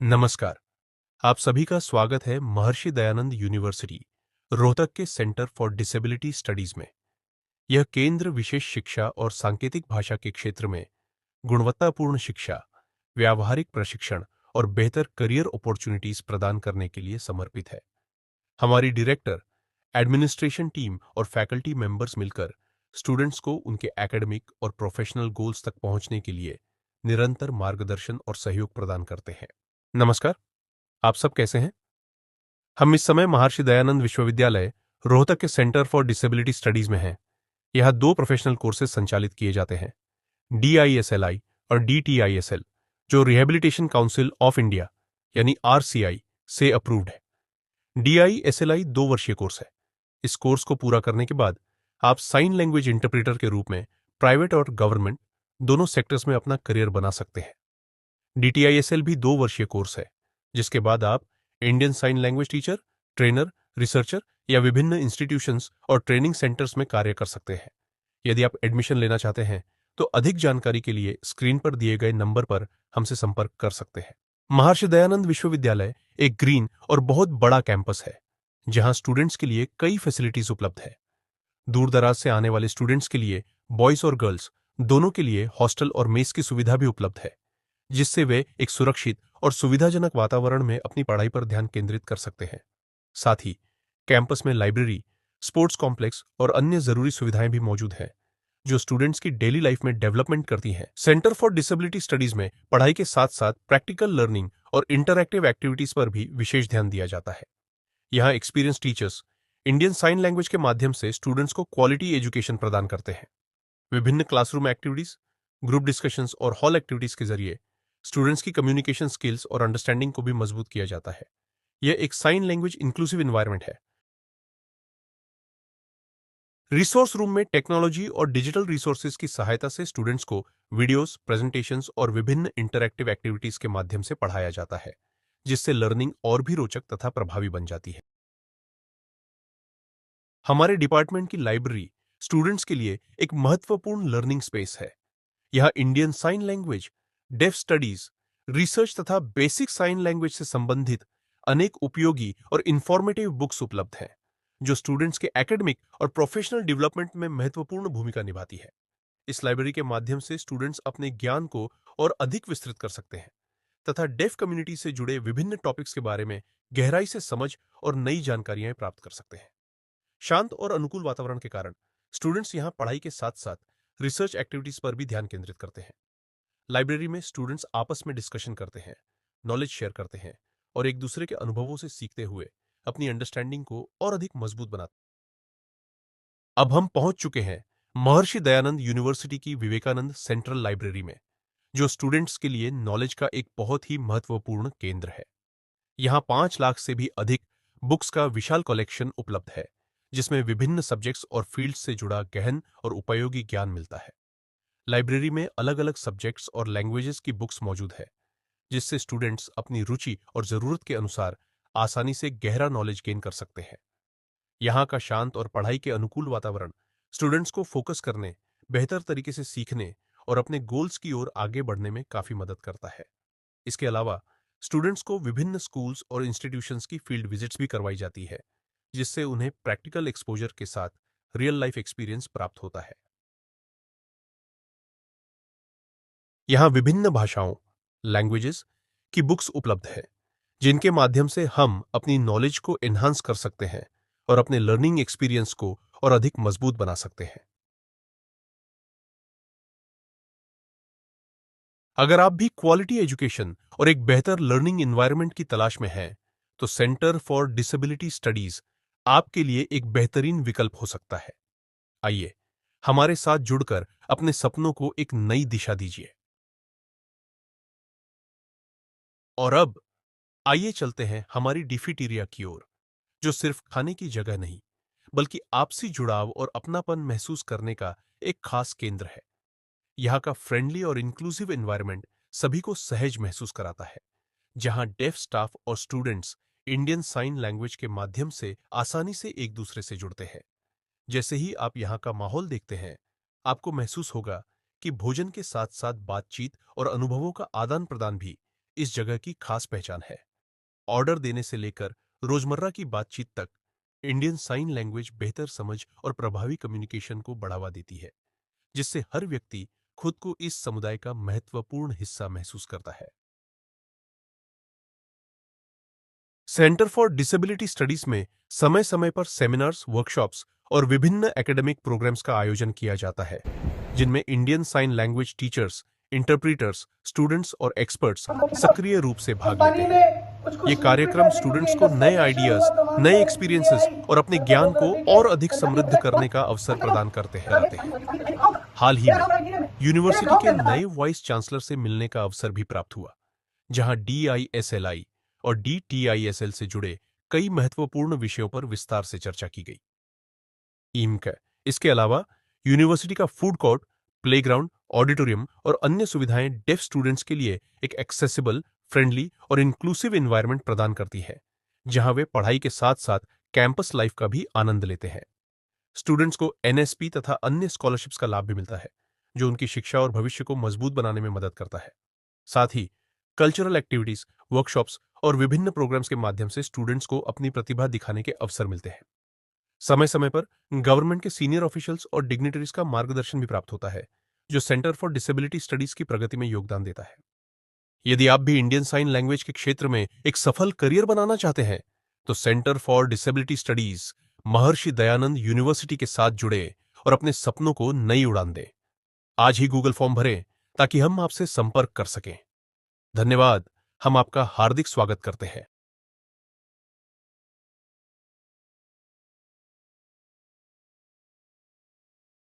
नमस्कार। आप सभी का स्वागत है महर्षि दयानंद यूनिवर्सिटी रोहतक के सेंटर फॉर डिसेबिलिटी स्टडीज में। यह केंद्र विशेष शिक्षा और सांकेतिक भाषा के क्षेत्र में गुणवत्तापूर्ण शिक्षा, व्यावहारिक प्रशिक्षण और बेहतर करियर अपॉर्चुनिटीज प्रदान करने के लिए समर्पित है। हमारी डायरेक्टर, एडमिनिस्ट्रेशन टीम और फैकल्टी मेंबर्स मिलकर स्टूडेंट्स को उनके एकेडमिक और प्रोफेशनल गोल्स तक पहुंचने के लिए निरंतर मार्गदर्शन और सहयोग प्रदान करते हैं। नमस्कार, आप सब कैसे हैं? हम इस समय महर्षि दयानंद विश्वविद्यालय रोहतक के सेंटर फॉर डिसेबिलिटी स्टडीज में हैं। यहाँ दो प्रोफेशनल कोर्सेज संचालित किए जाते हैं, DISLI और DTISL, जो रिहेबिलिटेशन काउंसिल ऑफ इंडिया यानी RCI से अप्रूव्ड है। DISLI 2 वर्षीय कोर्स है। इस कोर्स को पूरा करने के बाद आप साइन लैंग्वेज इंटरप्रेटर के रूप में प्राइवेट और गवर्नमेंट दोनों सेक्टर्स में अपना करियर बना सकते हैं। DTISL भी 2 वर्षीय कोर्स है, जिसके बाद आप Indian sign language teacher, trainer, researcher या विभिन्न इंस्टीट्यूशंस और ट्रेनिंग सेंटर्स में कार्य कर सकते हैं। यदि आप एडमिशन लेना चाहते हैं तो अधिक जानकारी के लिए स्क्रीन पर दिए गए नंबर पर हमसे संपर्क कर सकते हैं। महर्षि दयानंद विश्वविद्यालय एक ग्रीन और बहुत बड़ा कैंपस है, जहां स्टूडेंट्स के लिए कई फैसिलिटीज उपलब्ध है। दूर दराज से आने वाले स्टूडेंट्स के लिए बॉयज और गर्ल्स दोनों के लिए हॉस्टल और मेस की सुविधा भी उपलब्ध है, जिससे वे एक सुरक्षित और सुविधाजनक वातावरण में अपनी पढ़ाई पर ध्यान केंद्रित कर सकते हैं। साथ ही कैंपस में लाइब्रेरी, स्पोर्ट्स कॉम्प्लेक्स और अन्य जरूरी सुविधाएं भी मौजूद हैं, जो स्टूडेंट्स की डेली लाइफ में डेवलपमेंट करती हैं। सेंटर फॉर डिसेबिलिटी स्टडीज में पढ़ाई के साथ साथ प्रैक्टिकल लर्निंग और इंटरैक्टिव एक्टिविटीज पर भी विशेष ध्यान दिया जाता है। यहाँ experience teachers Indian sign language के माध्यम से स्टूडेंट्स को क्वालिटी एजुकेशन प्रदान करते हैं। विभिन्न क्लासरूम एक्टिविटीज, ग्रुप डिस्कशंस और हॉल एक्टिविटीज के जरिए स्टूडेंट्स की कम्युनिकेशन स्किल्स और अंडरस्टैंडिंग को भी मजबूत किया जाता है। यह एक साइन लैंग्वेज इंक्लूसिव एनवायरनमेंट है। रिसोर्स रूम में टेक्नोलॉजी और डिजिटल रिसोर्सेज की सहायता से स्टूडेंट्स को वीडियोस, प्रेजेंटेशंस और विभिन्न इंटरैक्टिव एक्टिविटीज के माध्यम से पढ़ाया जाता है, जिससे लर्निंग और भी रोचक तथा प्रभावी बन जाती है। हमारे डिपार्टमेंट की लाइब्रेरी स्टूडेंट्स के लिए एक महत्वपूर्ण लर्निंग स्पेस है। यह Indian sign language, deaf studies, research तथा बेसिक साइन लैंग्वेज से संबंधित अनेक उपयोगी और इंफॉर्मेटिव बुक्स उपलब्ध हैं, जो स्टूडेंट्स के एकेडमिक और प्रोफेशनल डेवलपमेंट में महत्वपूर्ण भूमिका निभाती है। इस लाइब्रेरी के माध्यम से स्टूडेंट्स अपने ज्ञान को और अधिक विस्तृत कर सकते हैं तथा डेफ कम्युनिटी से जुड़े विभिन्न टॉपिक्स के बारे में गहराई से समझ और नई जानकारियां प्राप्त कर सकते हैं। शांत और अनुकूल वातावरण के कारण स्टूडेंट्स यहां पढ़ाई के साथ साथ रिसर्च एक्टिविटीज पर भी ध्यान केंद्रित करते हैं। लाइब्रेरी में स्टूडेंट्स आपस में डिस्कशन करते हैं, नॉलेज शेयर करते हैं और एक दूसरे के अनुभवों से सीखते हुए अपनी अंडरस्टैंडिंग को और अधिक मजबूत बनाते हैं। अब हम पहुंच चुके हैं महर्षि दयानंद यूनिवर्सिटी की विवेकानंद सेंट्रल लाइब्रेरी में, जो स्टूडेंट्स के लिए नॉलेज का एक बहुत ही महत्वपूर्ण केंद्र है। यहाँ 5 लाख से भी अधिक बुक्स का विशाल कलेक्शन उपलब्ध है, जिसमें विभिन्न सब्जेक्ट्स और फील्ड्स से जुड़ा गहन और उपयोगी ज्ञान मिलता है। लाइब्रेरी में अलग अलग सब्जेक्ट्स और लैंग्वेजेस की बुक्स मौजूद है, जिससे स्टूडेंट्स अपनी रुचि और जरूरत के अनुसार आसानी से गहरा नॉलेज गेन कर सकते हैं। यहाँ का शांत और पढ़ाई के अनुकूल वातावरण स्टूडेंट्स को फोकस करने, बेहतर तरीके से सीखने और अपने गोल्स की ओर आगे बढ़ने में काफी मदद करता है। इसके अलावा स्टूडेंट्स को विभिन्न स्कूल्स और इंस्टीट्यूशंस की फील्ड विजिट्स भी करवाई जाती है, जिससे उन्हें प्रैक्टिकल एक्सपोजर के साथ रियल लाइफ एक्सपीरियंस प्राप्त होता है। यहाँ विभिन्न भाषाओं, लैंग्वेजेस की बुक्स उपलब्ध है, जिनके माध्यम से हम अपनी नॉलेज को एनहांस कर सकते हैं और अपने लर्निंग एक्सपीरियंस को और अधिक मजबूत बना सकते हैं। अगर आप भी क्वालिटी एजुकेशन और एक बेहतर लर्निंग एनवायरनमेंट की तलाश में हैं, तो सेंटर फॉर डिसेबिलिटी स्टडीज आपके लिए एक बेहतरीन विकल्प हो सकता है। आइए हमारे साथ जुड़कर अपने सपनों को एक नई दिशा दीजिए। और अब आइए चलते हैं हमारी डिफिटेरिया की ओर, जो सिर्फ खाने की जगह नहीं, बल्कि आपसी जुड़ाव और अपनापन महसूस करने का एक खास केंद्र है। यहाँ का फ्रेंडली और इंक्लूसिव एनवायरनमेंट सभी को सहज महसूस कराता है, जहाँ डेफ स्टाफ और स्टूडेंट्स इंडियन साइन लैंग्वेज के माध्यम से आसानी से एक दूसरे से जुड़ते हैं। जैसे ही आप यहाँ का माहौल देखते हैं, आपको महसूस होगा कि भोजन के साथ साथ बातचीत और अनुभवों का आदान प्रदान भी इस जगह की खास पहचान है। ऑर्डर देने से लेकर रोजमर्रा की बातचीत तक इंडियन साइन लैंग्वेज बेहतर समझ और प्रभावी कम्युनिकेशन को बढ़ावा देती है, जिससे हर व्यक्ति खुद को इस समुदाय का महत्वपूर्ण हिस्सा महसूस करता है। सेंटर फॉर डिसेबिलिटी स्टडीज में समय समय पर सेमिनार्स, वर्कशॉप्स और विभिन्न एकेडमिक प्रोग्राम्स का आयोजन किया जाता है, जिनमें Indian sign language teachers, interpreters, students और एक्सपर्ट्स सक्रिय रूप से भाग लेते हैं। ये कार्यक्रम स्टूडेंट्स को नए आइडियाज, नए एक्सपीरियंसेस और अपने ज्ञान को और अधिक समृद्ध करने का अवसर प्रदान करते हैं। हाल ही में यूनिवर्सिटी के नए वाइस चांसलर से मिलने का अवसर भी प्राप्त हुआ, जहां DISLI और DTISL से जुड़े कई महत्वपूर्ण विषयों पर विस्तार से चर्चा की गई। इसके अलावा यूनिवर्सिटी का फूड कोर्ट, प्लेग्राउंड, ऑडिटोरियम और अन्य सुविधाएं डेफ स्टूडेंट्स के लिए एक एक्सेसिबल, फ्रेंडली और इंक्लूसिव एनवायरनमेंट प्रदान करती है, जहां वे पढ़ाई के साथ साथ कैंपस लाइफ का भी आनंद लेते हैं। स्टूडेंट्स को NSP तथा अन्य स्कॉलरशिप्स का लाभ भी मिलता है, जो उनकी शिक्षा और भविष्य को मजबूत बनाने में मदद करता है। साथ ही कल्चरल एक्टिविटीज, वर्कशॉप्स और विभिन्न प्रोग्राम्स के माध्यम से स्टूडेंट्स को अपनी प्रतिभा दिखाने के अवसर मिलते हैं। समय समय पर गवर्नमेंट के सीनियर ऑफिशियल्स और डिग्निटरीज का मार्गदर्शन भी प्राप्त होता है, जो सेंटर फॉर डिसेबिलिटी स्टडीज की प्रगति में योगदान देता है। यदि आप भी इंडियन साइन लैंग्वेज के क्षेत्र में एक सफल करियर बनाना चाहते हैं, तो centre for disability studies Maharshi Dayanand university के साथ जुड़े और अपने सपनों को नई उड़ान दें। आज ही गूगल फॉर्म भरें ताकि हम आपसे संपर्क कर सकें। धन्यवाद। हम आपका हार्दिक स्वागत करते हैं।